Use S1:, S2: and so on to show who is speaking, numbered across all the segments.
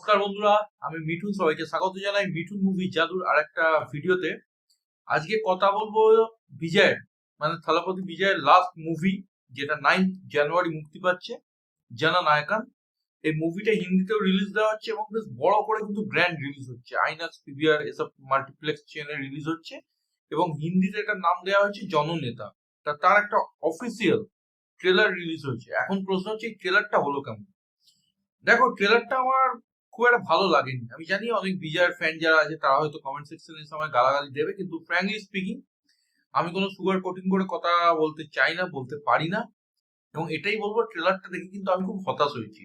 S1: নমস্কার বন্ধুরা, আমি মিঠুন। সবাইকে স্বাগত জানাই মিঠুন মুভি জাদুর আরেকটা ভিডিওতে। আজকে কথা বলবো বিজয়ের থালাপতি বিজয়ের লাস্ট মুভি, যেটা 9 জানুয়ারি মুক্তি পাচ্ছে, জননায়কন। এই মুভিটা হিন্দিতেও রিলিজ দেওয়া হচ্ছে এবং বেশ বড় করে কিন্তু গ্র্যান্ড রিলিজ হচ্ছে, আইনক্স, পিভিআর এসব মাল্টিপ্লেক্স চেনে রিলিজ হচ্ছে। এবং হিন্দিতে এটার নাম দেওয়া হচ্ছে জননেতা। তার একটা অফিসিয়াল ট্রেলার রিলিজ হয়েছে। এখন প্রশ্ন হচ্ছে এই ট্রেলারটা হলো কেমন। দেখো, ট্রেলারটা আমার খুব একটা ভালো লাগেনি। আমি জানি অনেক বিজয়ের ফ্যান যারা আছে তারা হয়তো কমেন্ট সেকশনে এসে আমায় গালাগালি দেবে, কিন্তু ফ্র্যাঙ্কলি স্পিকিং আমি কোনো সুগার কোটিং করে কথা বলতে চাই না, বলতে পারি না। এবং এটাই বলবো, ট্রেলারটা দেখে কিন্তু আমি খুব হতাশ হয়েছি।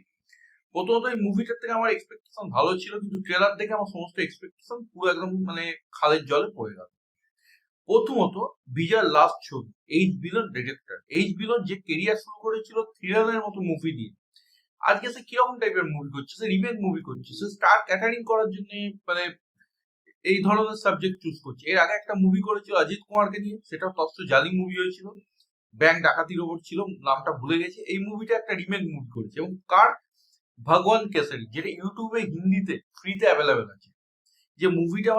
S1: প্রথমত এই মুভিটার থেকে আমার এক্সপেকটেশন ভালো ছিল, কিন্তু ট্রেলার দেখে আমার সমস্ত এক্সপেকটেশন পুরো একদম খালের জলে পড়ে গেল। প্রথমত, বিজয়ের লাস্ট ছবি এইচ বিলন ডিরেক্টর, এইচ বিলন যে কেরিয়ার শুরু করেছিল থ্রিলারের মতো মুভি দিয়ে, আজকে সে কিরকম টাইপের মুভি করছে? সে রিমেক মুভি করছে, সে স্টার ক্যাটারিং করার জন্য মানে এই ধরনের সাবজেক্ট চুজ করছে। এর আগে একটা মুভি করেছিল অজিত কুমারকে নিয়ে, সেটা তস্ত জালি মুভি হয়েছিল, ব্যাংক ডাকাতির ওপর ছিল, নামটা ভুলে গেছে। এই মুভিটা একটা রিমেক মুভি করেছে, এবং কার? ভগবান কেসারি, যেটা ইউটিউবে হিন্দিতে ফ্রিতে অ্যাভেলেবেল আছে। যে মুভিটা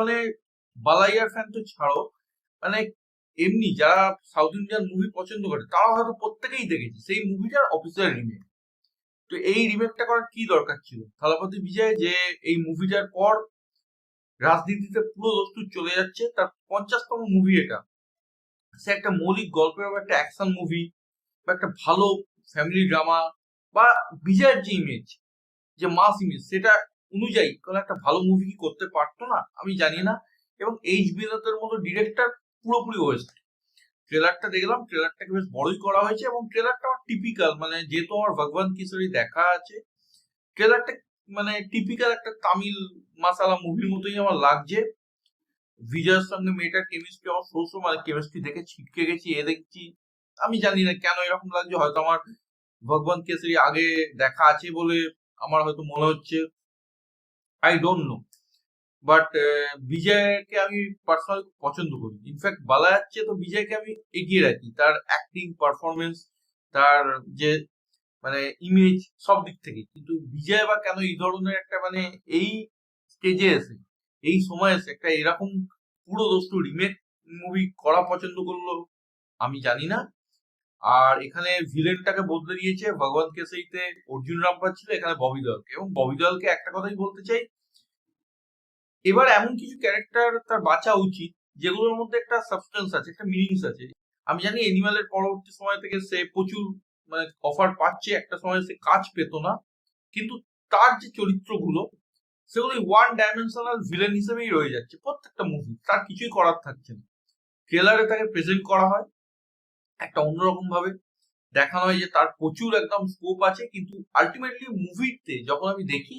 S1: বালাইয়ার ফ্যান তো ছাড়ো, মানে এমনি যারা সাউথ ইন্ডিয়ান মুভি পছন্দ করে তারা হয়তো প্রত্যেকেই দেখেছে সেই মুভিটার অফিসিয়াল রিমেক। তো এই রিমেকটা করার কি দরকার ছিল থালাপতি বিজয়? যে এই মুভিটার পর রাজনীতিতে পুরো দস্তুর চলে যাচ্ছে, তার 50তম মুভি এটা। সে একটা মৌলিক গল্পের বা একটা অ্যাকশন মুভি বা একটা ভালো ফ্যামিলি ড্রামা বা বিজয়ের যে ইমেজ, যে মাস ইমেজ, সেটা অনুযায়ী কোনো একটা ভালো মুভি কি করতে পারতো না? আমি জানি না। এবং এইচ বিনোদের মতো ডিরেক্টর পুরোপুরি ওয়েস্ট। ট্রেলারটা দেখলাম, ট্রেলারটাকে বেশ বড়ই করা হয়েছে, এবং ট্রেলারটা আমার টিপিক্যাল, যেহেতু আমার ভগবান কিশোরী দেখা আছে, ট্রেলারটা টিপিক্যাল একটা তামিল মাসালা মুভির মতোই আমার লাগছে। বিজয়ের সঙ্গে মেয়েটার কেমিস্ট্রি আমার কেমিস্ট্রি দেখে ছিটকে গেছি। দেখছি, আমি জানি না কেন এরকম লাগছে। হয়তো আমার ভগবান কেসরি আগে দেখা আছে বলে আমার হয়তো মনে হচ্ছে, আই ডোন্ট নো। বাট বিজয়কে আমি পার্সোনালি পছন্দ করি। ইনফ্যাক্ট বলা যাচ্ছে তো বিজয়কে আমি এগিয়ে রাখি, তার অ্যাক্টিং পারফরমেন্স, তার যে ইমেজ, সব দিক থেকে। কিন্তু বিজয় বা কেন এই ধরনের একটা এই স্টেজে এসে, এই সময় এসে একটা এরকম পুরো দোস্তু রিমেক মুভি করা পছন্দ করলো, আমি জানি না। আর এখানে ভিলেনটাকে বদলে দিয়েছে। ভগবান কেসরিতে অর্জুন রামপাল ছিল, এখানে ববি দেওয়ালকে। এবং ববি দেওয়ালকে একটা কথাই বলতে চাই, এবার এমন কিছু ক্যারেক্টার তার বাঁচা উচিত যেগুলোর মধ্যে একটা সাবস্টেন্স আছে, একটা মিনিংস আছে। আমি জানি এনিম্যালের পরবর্তী সময় থেকে সে প্রচুর অফার পাচ্ছে, একটা সময় সে কাজ পেত না, কিন্তু তার যে চরিত্রগুলো সেগুলো ওয়ান ডাইমেনশনাল ভিলেন হিসেবেই রয়ে যাচ্ছে প্রত্যেকটা মুভি, তার কিছুই করার থাকছে না। ট্রেলারে তাকে প্রেজেন্ট করা হয় একটা অন্যরকম ভাবে, দেখানো হয় যে তার প্রচুর একদম স্কোপ আছে, কিন্তু আলটিমেটলি মুভিতে যখন আমি দেখি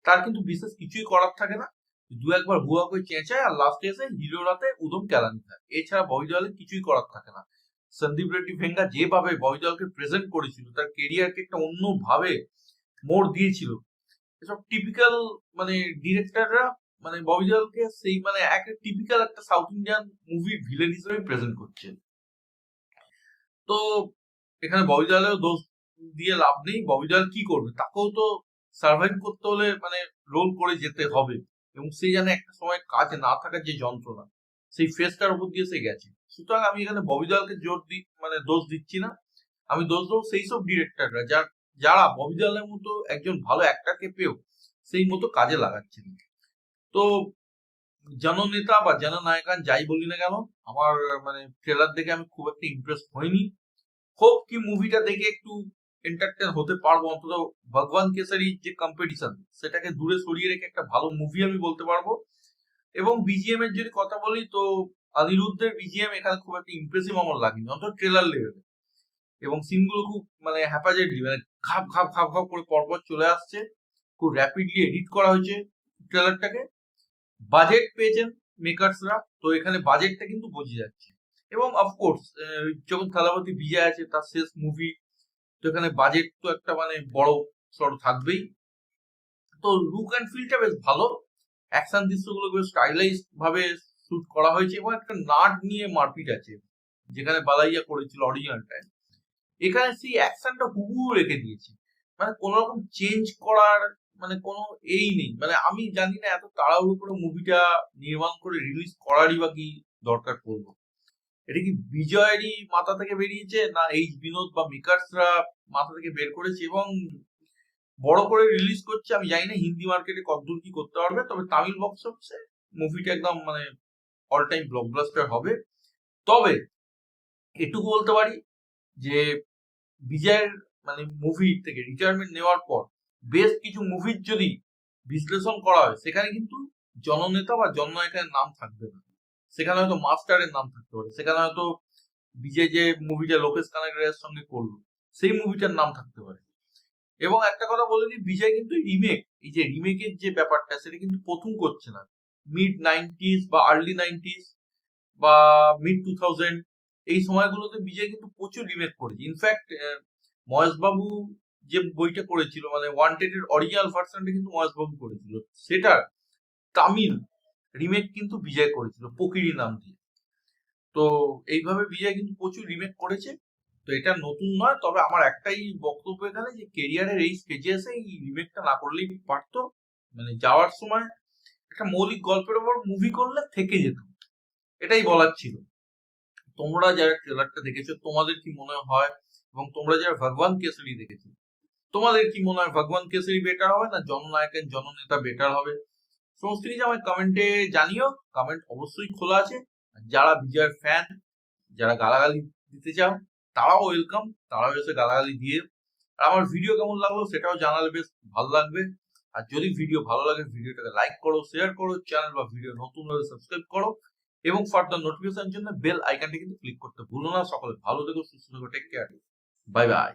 S1: তার কিন্তু বিশেষ কিছুই করার থাকে না। দু একবার হুয়া করে চেঁচায়, আর লাস্টে এসে হিরোরাতে উদম কেলানি থাকে। এছাড়া ববি দেওয়ালের কিছুই করার থাকে না। সন্দীপ রেড্ডি ভেঙ্গা যেভাবে ববি দেওয়ালকে প্রেজেন্ট করেছিল, তার কেরিয়ারকে একটা অন্য ভাবে মোড় দিয়েছিল। এসব টিপিক্যাল ডিরেক্টররা ববি দেওয়ালকে সেই একটা টিপিক্যাল একটা সাউথ ইন্ডিয়ান মুভি ভিলেন হিসেবে প্রেজেন্ট করছে। তো এখানে ববি দেওয়ালেও দোষ দিয়ে লাভ নেই। ববি দেওয়াল কি করবে? তাকেও তো সার্ভাইভ করতে হলে রোল করে যেতে হবে, এবং সে যেন একটা সময় কাজে না থাকার যে যন্ত্রণা, সেই ফেসটার উপর দিয়ে সে গেছে। সুতরাং আমি এখানে ববি দেওয়ালকে জোর দিই দোষ দিচ্ছি না। আমি দোষ দেবো সেই সব ডিরেক্টররা যারা ববি দেওয়ালের মতো একজন ভালো অ্যাক্টরকে পেয়েও সেই মতো কাজে লাগাচ্ছেন। তো জননেতা বা জননায়কান যাই বলি না কেন, আমার ট্রেলার দেখে আমি খুব একটা ইমপ্রেস হইনি। হোপ কি মুভিটা দেখে একটু এন্টারটেন হতে পারবো, অন্তত ভগবান কেসারি যে কম্পিটিশন সেটাকে দূরে সরিয়ে রেখে একটা ভালো মুভি আমি বলতে পারবো। এবং বিজিএম এর যদি কথা বলি, তো অনিরুদ্ধের বিজিএম এখানে খুব একটা ইমপ্রেসিভ আমার লাগেনি, অন্তত ট্রেলার লেভেলে। এবং সিনগুলো খুব হ্যাপাজেটলি খাপ খাপ খাপ খাপ করে পরপর চলে আসছে, খুব র্যাপিডলি এডিট করা হয়েছে ট্রেলারটাকে। বাজেট পেয়েছেন মেকার্সরা, তো এখানে বাজেটটা কিন্তু বোঝা যাচ্ছে। এবং অফকোর্স যখন থালাপতি বিজয় আছে, তার শেষ মুভি, তো এখানে বাজেট তো একটা বড় সড় থাকবেই। তো লুক অ্যান্ড ফিলটা বেশ ভালো, অ্যাকশন দৃশ্যগুলো বেশ স্টাইলাইজ ভাবে শুট করা হয়েছে, এবং একটা নাট নিয়ে মারপিট আছে, যেখানে বালাইয়া করেছিল অরিজিনালটায়। এখানে সেই অ্যাকশনটা হুবহু রেখে দিয়েছে, কোন রকম চেঞ্জ করার মানে কোনো এই নেই, মানে আমি জানি না এত তাড়াহুড়ো করে মুভিটা নির্মাণ করে রিলিজ করারই বা কি দরকার পড়লো। এটা কি বিজয়েরই মাথা থেকে বেরিয়েছে, না এই বিনোদ বা মেকার্সরা মাথা থেকে বের করেছে এবং বড় করে রিলিজ করছে? আমি জানি না হিন্দি মার্কেটে কতদূর কি করতে পারবে, তবে তামিল বক্স অফিসে মুভিটা একদম মানে অল টাইম ব্লকবাস্টার হবে। তবে এটুকু বলতে পারি যে বিজয়ের মানে মুভি থেকে রিটায়ারমেন্ট নেওয়ার পর বেশ কিছু মুভির যদি বিশ্লেষণ করা হয়, সেখানে কিন্তু জননেতা বা জননায়কের নাম থাকবে না, সেখানে হয়তো মাস্টারের নাম থাকতে পারে, সেখানে হয়তো বিজয় যে মুভিটা লোকেশ কানাগড়ার সঙ্গে করলো সেই মুভিটার নাম থাকতে পারে। এবং একটা কথা বলে দিই, বিজয় কিন্তু রিমেক, এই যে রিমেকের যে ব্যাপারটা সেটা কিন্তু প্রথম করছে না। মিড 90s বা আর্লি 90s বা মিড 2000 এই সময়গুলোতে বিজয় কিন্তু প্রচুর রিমেক করেছে। ইনফ্যাক্ট মহেশবাবু যে বইটা করেছিল, মানে ওয়ান্টেড এর অরিজিনাল ভার্সনটা কিন্তু মহেশবাবু করেছিল, সেটা তামিল রিমেক কিন্তু বিজয় করেছিল পোকিরি নাম দিয়ে। তো এইভাবে বিজয় কিন্তু প্রচুর রিমেক করেছে। তো এটা নতুন নয়, তবে আমার একটাই বক্তব্য এখানে, যে কেরিয়ারের এই স্টেজে এসে এই রিমেকটা না করলেই পারতো। মানে যাওয়ার সময় একটা মৌলিক গল্পের উপর মুভি করলে থেকে যেত, এটাই বলার ছিল। তোমরা যারা ট্রেলারটা দেখেছো তোমাদের কি মনে হয়, এবং তোমরা যারা ভগবান কেসরি দেখেছো তোমাদের কি মনে হয়, ভগবান কেসরি বেটার হবে না জননায়কের জননেতা বেটার হবে? সমস্ত কিছু আমায় কমেন্টে জানিও, কমেন্ট অবশ্যই খোলা আছে। আর যারা বিজয়ের ফ্যান, যারা গালাগালি দিতে চাও তারাও ওয়েলকাম, তারাও এসে গালাগালি দিয়ে। আর আমার ভিডিও কেমন লাগলো সেটাও জানালে বেশ ভালো লাগবে। আর যদি ভিডিও ভালো লাগে ভিডিওটাকে লাইক করো, শেয়ার করো, চ্যানেল বা ভিডিও নতুন হলে সাবস্ক্রাইব করো, এবং ফার্দার নোটিফিকেশনের জন্য বেল আইকনটা কিন্তু ক্লিক করতে ভুলো না। সকলে ভালো থেকো, সুস্থ থেকো, টেক কেয়ার, বাই বাই।